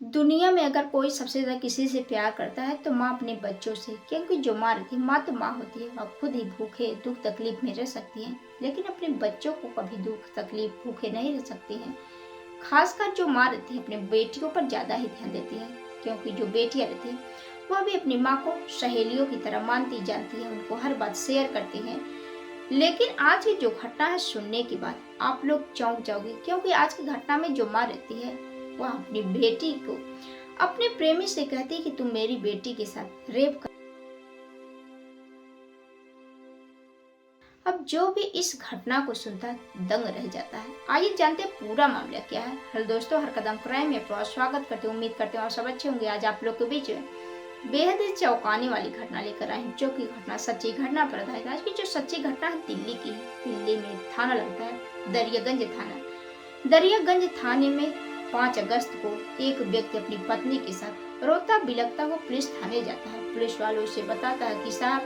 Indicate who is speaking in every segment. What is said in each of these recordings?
Speaker 1: दुनिया में अगर कोई सबसे ज़्यादा किसी से प्यार करता है तो माँ अपने बच्चों से, क्योंकि जो माँ रहती है, माँ तो माँ होती है। माँ खुद ही भूखे दुख तकलीफ में रह सकती है, लेकिन अपने बच्चों को कभी दुख तकलीफ भूखे नहीं रह सकती हैं। खासकर जो माँ रहती है अपने बेटियों पर ज़्यादा ही ध्यान देती है, क्योंकि जो बेटियाँ रहती हैं वह भी अपनी माँ को सहेलियों की तरह मानती जानती है, उनको हर बात शेयर करती हैं। लेकिन आज की जो घटना है सुनने के बाद आप लोग चौंक जाओगे, क्योंकि आज की घटना में जो माँ रहती है वह अपनी बेटी को अपने प्रेमी से कहती है कि तुम मेरी बेटी के साथ रेप कर। अब जो भी इस घटना को सुनता है दंग रह जाता है। आइए जानते हैं पूरा मामला क्या है। हेलो दोस्तों, हर कदम क्राइम में आपका स्वागत करते हैं। उम्मीद करते हैं आप सब अच्छे होंगे। आज आप लोग के बीच में बेहद ही चौंकाने वाली घटना लेकर आए हैं, जो कि घटना सच्ची घटना पर आधारित है। आज की जो सच्ची घटना है दिल्ली की है। दिल्ली में थाना लगता है दरियागंज थाना। दरियागंज थाने में 5 अगस्त को एक व्यक्ति अपनी पत्नी के साथ रोता बिलखता हुआ पुलिस थाने जाता है। पुलिस वालों से बताता है कि साहब,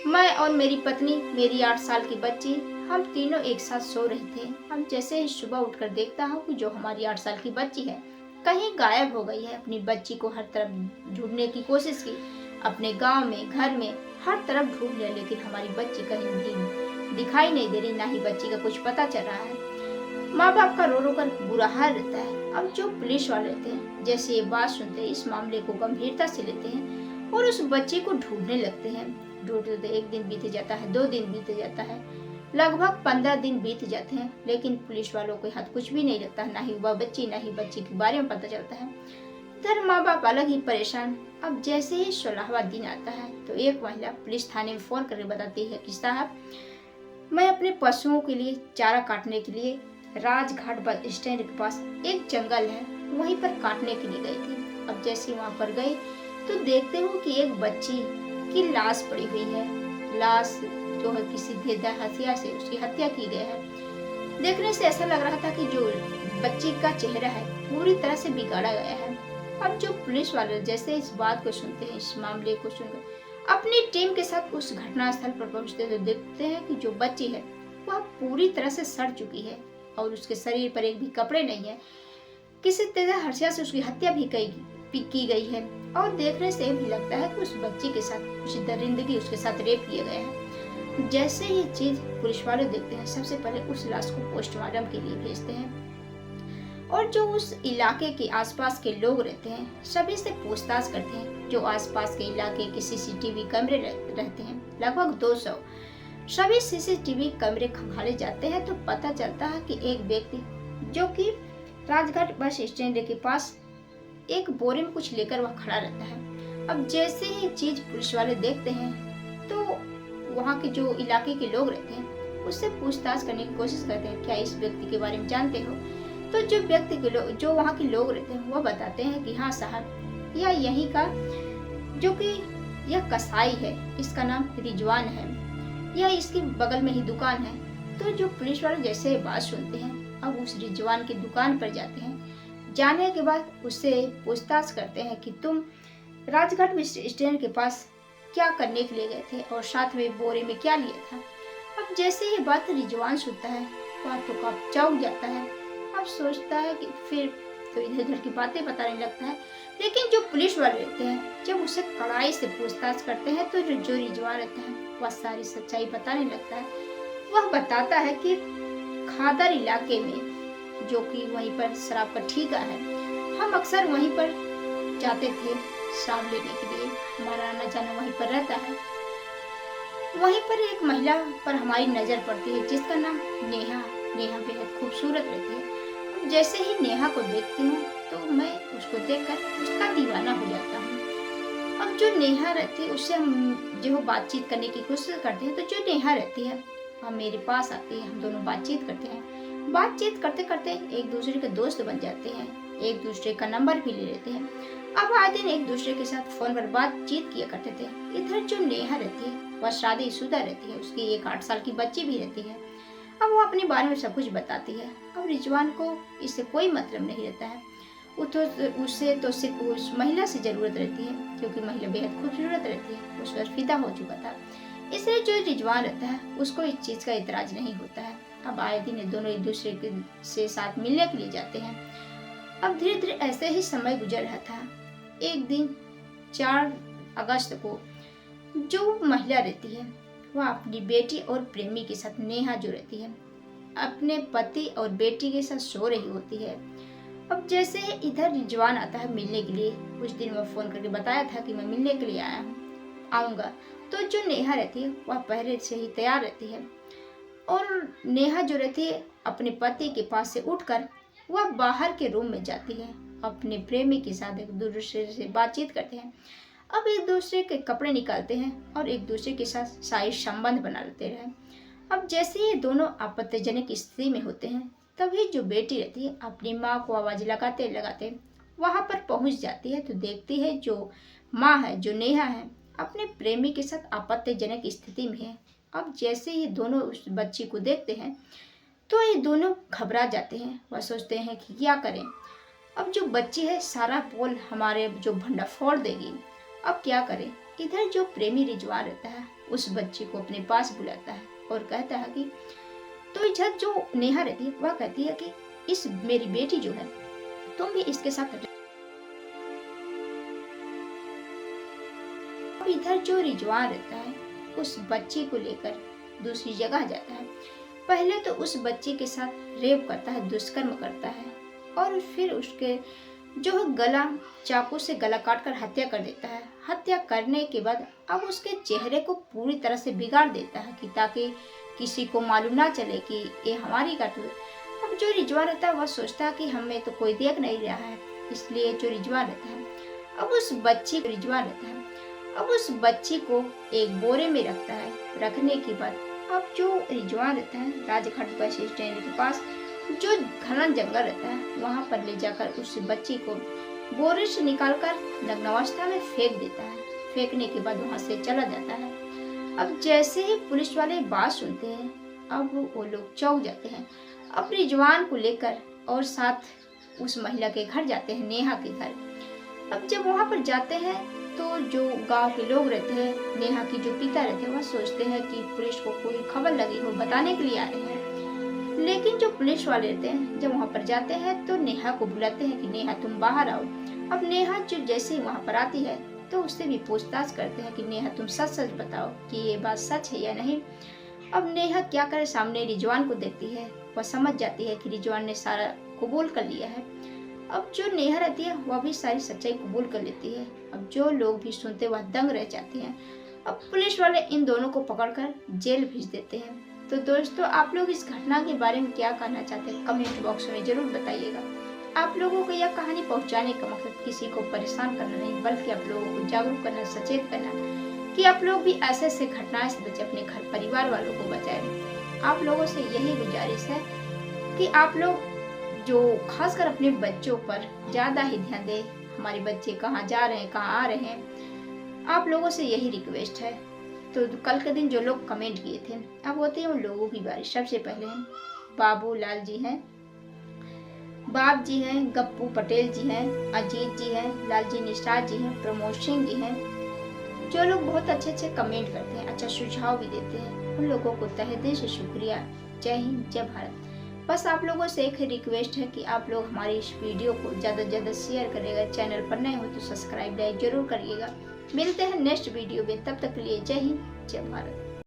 Speaker 1: मैं और मेरी पत्नी, मेरी 8 साल की बच्ची, हम तीनों एक साथ सो रहे थे। हम जैसे ही सुबह उठकर देखता हूँ कि जो हमारी 8 साल की बच्ची है कहीं गायब हो गई है। अपनी बच्ची को हर तरफ ढूंढने की कोशिश की, अपने गांव में, घर में, हर तरफ ढूंढ लिया, लेकिन हमारी बच्ची कहीं भी दिखाई नहीं दे रही, ना ही बच्ची का कुछ पता चल रहा है। माँ बाप का रो रो कर बुरा हाल रहता है। अब जो पुलिस वाले थे जैसे ये बात सुनते हैं, इस मामले को गंभीरता से लेते हैं और उस बच्चे को ढूंढने लगते हैं। ढूंढते 1 दिन बीत जाता है, 2 दिन बीत जाता है, लगभग 15 दिन बीत जाते हैं, लेकिन पुलिस वालों के हाथ कुछ भी नहीं लगता। ना ही वह बच्ची, ना ही बच्ची के बारे में पता चलता है। इधर माँ बाप अलग ही परेशान। अब जैसे ही 16वां दिन आता है तो एक महिला पुलिस थाने में फोन करके बताती है कि साहब, मैं अपने पशुओं के लिए चारा काटने के लिए राजघाट बस स्टैंड के पास एक जंगल है, वहीं पर काटने के लिए गई थी। अब जैसे वहां पर गई तो देखते हो कि एक बच्ची की लाश पड़ी हुई है। लाश जो है किसी देदार हथियार से उसकी हत्या की गई है। देखने से ऐसा लग रहा था कि जो बच्ची का चेहरा है पूरी तरह से बिगाड़ा गया है। अब जो पुलिस वाले जैसे इस बात को सुनते हैं, इस मामले को सुनकर अपनी टीम के साथ उस घटना स्थल पर पहुंचते तो देखते हैं कि जो बच्ची है वह पूरी तरह से सड़ चुकी है और उसके शरीर पर एक भी कपड़े नहीं है। किसी तेज हत्या से उसकी हत्या भी की गई है और देखने से भी लगता है कि उस बच्ची के साथ कुछ दरिंदगी उसके साथ रेप किया गया है। जैसे ये चीज पुलिस वाले देखते हैं, सबसे पहले उस लाश को पोस्टमार्टम के लिए भेजते हैं और जो उस इलाके के आसपास के लोग रहते हैं सभी से पूछताछ करते हैं। जो आसपास के इलाके के सीसीटीवी कैमरे रहते हैं लगभग 200, सभी सीसीटीवी कैमरे खंगाले जाते हैं तो पता चलता है कि एक व्यक्ति जो कि राजघाट बस स्टैंड के पास एक बोरे में कुछ लेकर वह खड़ा रहता है। अब जैसे ही चीज पुलिस वाले देखते हैं तो वहाँ के जो इलाके के लोग रहते हैं उससे पूछताछ करने की कोशिश करते हैं, क्या इस व्यक्ति के बारे में जानते हो? तो जो व्यक्ति के लोग, जो वहाँ के लोग रहते हैं, वो बताते हैं कि हाँ साहब, यह यहीं का जो कि यह कसाई है, इसका नाम रिजवान है, यह इसकी बगल में ही दुकान है। तो जो पुलिस वाले जैसे बात सुनते हैं अब उस रिजवान की दुकान पर जाते हैं। जाने के बाद उससे पूछताछ करते हैं कि तुम राजघाट स्टैंड के पास क्या करने के लिए गए थे और साथ में बोरे में क्या लिया था। अब जैसे ये बात रिजवान सुनता है वह तो काफी चौंक जाता है। अब सोचता है कि फिर तो इधर उधर की बातें बताने लगता है, लेकिन जो पुलिस वाले रहते हैं जब उसे कड़ाई से पूछताछ करते हैं तो जो रिजवान रहता है वह सारी सच्चाई बताने लगता है। वह बताता है कि खादर इलाके में, जो कि वहीं पर शराब का ठेका है, हम अक्सर वहीं पर जाते थे शराब लेने के लिए, हमारा आना जाना वहीं पर रहता है। वहीं पर एक महिला पर हमारी नजर पड़ती है जिसका नाम नेहा। नेहा बेहद खूबसूरत रहती है। अब जैसे ही नेहा को देखती हूँ तो मैं उसको देखकर उसका दीवाना हो जाता हूँ। अब जो नेहा रहती है उससे हम जो बातचीत करने की कोशिश करते हैं, तो जो नेहा रहती है वह मेरे पास आती है, हम दोनों बातचीत करते हैं। बातचीत करते करते एक दूसरे के दोस्त बन जाते हैं, एक दूसरे का नंबर भी ले लेते हैं। अब आए दिन एक दूसरे के साथ फोन पर बातचीत किया करते थे। इधर जो नेहा रहती है वह शादीशुदा रहती है, उसकी एक 8 साल की बच्ची भी रहती है। अब वो अपने बारे में सब कुछ बताती है। अब रिजवान को इससे कोई मतलब नहीं रहता है, उससे तो सिर्फ उस महिला से जरूरत रहती है, क्योंकि महिला बेहद खूबसूरत रहती है, उस पर फिदा हो चुका था। इसलिए जो रिजवान रहता है उसको इस चीज का इतराज नहीं होता है। अब आए दिन दोनों एक दूसरे के से साथ मिलने के लिए जाते हैं अब धीरे धीरे ऐसे ही समय गुजर रहा था। एक दिन 4 अगस्त को जो महिला रहती है वह अपनी बेटी और प्रेमी के साथ, नेहा जो रहती है, अपने पति और बेटी के साथ सो रही होती है। अब जैसे इधर रिजवान आता है मिलने के लिए, उस दिन वह फोन करके बताया था कि मैं मिलने के लिए आऊँगा, तो जो नेहा रहती है वह पहले से ही तैयार रहती है और नेहा जो रहती है अपने पति के पास से उठकर वह बाहर के रूम में जाती है, अपने प्रेमी के साथ एक दूसरे से बातचीत करते हैं। अब एक दूसरे के कपड़े निकालते हैं और एक दूसरे के साथ शारीरिक संबंध बना लेते हैं। अब जैसे ये दोनों आपत्तिजनक स्थिति में होते हैं, तभी जो बेटी रहती है अपनी माँ को आवाज लगाते लगाते वहां पर पहुंच जाती है, तो देखती है जो माँ है, जो नेहा है, अपने प्रेमी के साथ आपत्तिजनक स्थिति में है। अब जैसे ही दोनों उस बच्ची को देखते हैं तो ये दोनों घबरा जाते हैं। वह सोचते हैं कि क्या करें, अब जो बच्ची है सारा पोल हमारे जो भंडा फोड़ देगी, अब क्या करें। इधर जो प्रेमी रिजवान रहता है उस बच्ची को अपने पास बुलाता है और कहता है कि, तो इधर जो नेहा रहती है वह कहती है कि इस मेरी बेटी जो है तुम भी इसके साथ। अब इधर जो रिजवान रहता है उस बच्ची को लेकर दूसरी जगह जाता है। पहले तो उस बच्ची के साथ रेप करता है, दुष्कर्म करता है और फिर उसके जो गला चाकू से गला काटकर हत्या कर देता है। हत्या करने के बाद अब उसके चेहरे को पूरी तरह से बिगाड़ देता है कि ताकि किसी को मालूम ना चले कि ये हमारी करतूत है। अब जो रिजवान रहता है वह सोचता है कि हमें तो कोई देख नहीं रहा है, इसलिए जो रिजवान रहता है अब उस बच्ची को रिजवान रहता है अब उस बच्ची को एक बोरे में रखता है। रखने के बाद अब जो रिजवान रहता है राजघाट बस स्टैंड के पास जो घना जंगल रहता है वहां पर ले जाकर उस बच्ची को बोरे से निकालकर नग्नावस्था में फेंक देता है। फेंकने के बाद वहां से चला जाता है। अब जैसे ही पुलिस वाले बात सुनते हैं अब वो लोग चौंक जाते हैं। अब रिजवान को लेकर और साथ उस महिला के घर जाते हैं, नेहा के घर। अब जब वहां पर जाते हैं तो जो गांव के लोग रहते हैं, नेहा की जो पिता रहते हैं, वह सोचते हैं कि पुलिस को कोई खबर लगी हो, बताने के लिए आ रहे हैं। लेकिन जो पुलिस वाले रहते हैं जब वहां पर जाते हैं तो नेहा को बुलाते हैं कि नेहा तुम बाहर आओ। अब नेहा जो जैसे ही वहां पर आती है तो उससे भी पूछताछ करते हैं कि नेहा तुम सच सच बताओ कि ये बात सच है या नहीं। अब नेहा क्या करे, सामने रिजवान को देखती है, वह समझ जाती है कि रिजवान ने सारा कबूल कर लिया है। अब जो नेहा रहती है वह भी सारी सच्चाई कबूल कर लेती है। अब जो लोग भी सुनते वह दंग रह जाते हैं। अब पुलिस वाले इन दोनों को पकड़कर जेल भेज देते हैं। तो दोस्तों आप लोग इस घटना के बारे में क्या कहना चाहते हैं कमेंट बॉक्स में जरूर बताइएगा। आप लोगों को यह कहानी पहुंचाने का मकसद किसी को परेशान करना नहीं, बल्कि आप लोगों को जागरूक करना, सचेत करना कि आप लोग भी ऐसे ऐसे घटनाएं से बचे, अपने घर परिवार वालों को बचाएं। आप लोगों से यही गुजारिश है कि आप लोग जो खासकर अपने बच्चों पर ज़्यादा ही ध्यान दें। हमारे बच्चे कहाँ जा रहे हैं, कहाँ आ रहे हैं, आप लोगों से यही रिक्वेस्ट है। तो कल के दिन जो लोग कमेंट किए थे अब होते हैं उन लोगों की बारिश। सबसे पहले हैं बाबू लाल जी हैं, बाप जी हैं, गप्पू पटेल जी हैं, अजीत जी हैं, लालजी निषाद जी हैं, प्रमोद सिंह जी हैं, जो लोग बहुत अच्छे अच्छे कमेंट करते हैं, अच्छा सुझाव भी देते हैं, उन लोगों को तहे दिल से शुक्रिया। जय हिंद, जय भारत। बस आप लोगों से एक रिक्वेस्ट है कि आप लोग हमारी इस वीडियो को ज़्यादा से ज़्यादा शेयर करिएगा। चैनल पर नए हो तो सब्सक्राइब लाइक जरूर करिएगा। मिलते हैं नेक्स्ट वीडियो में, तब तक के लिए जय हिंद, जय भारत।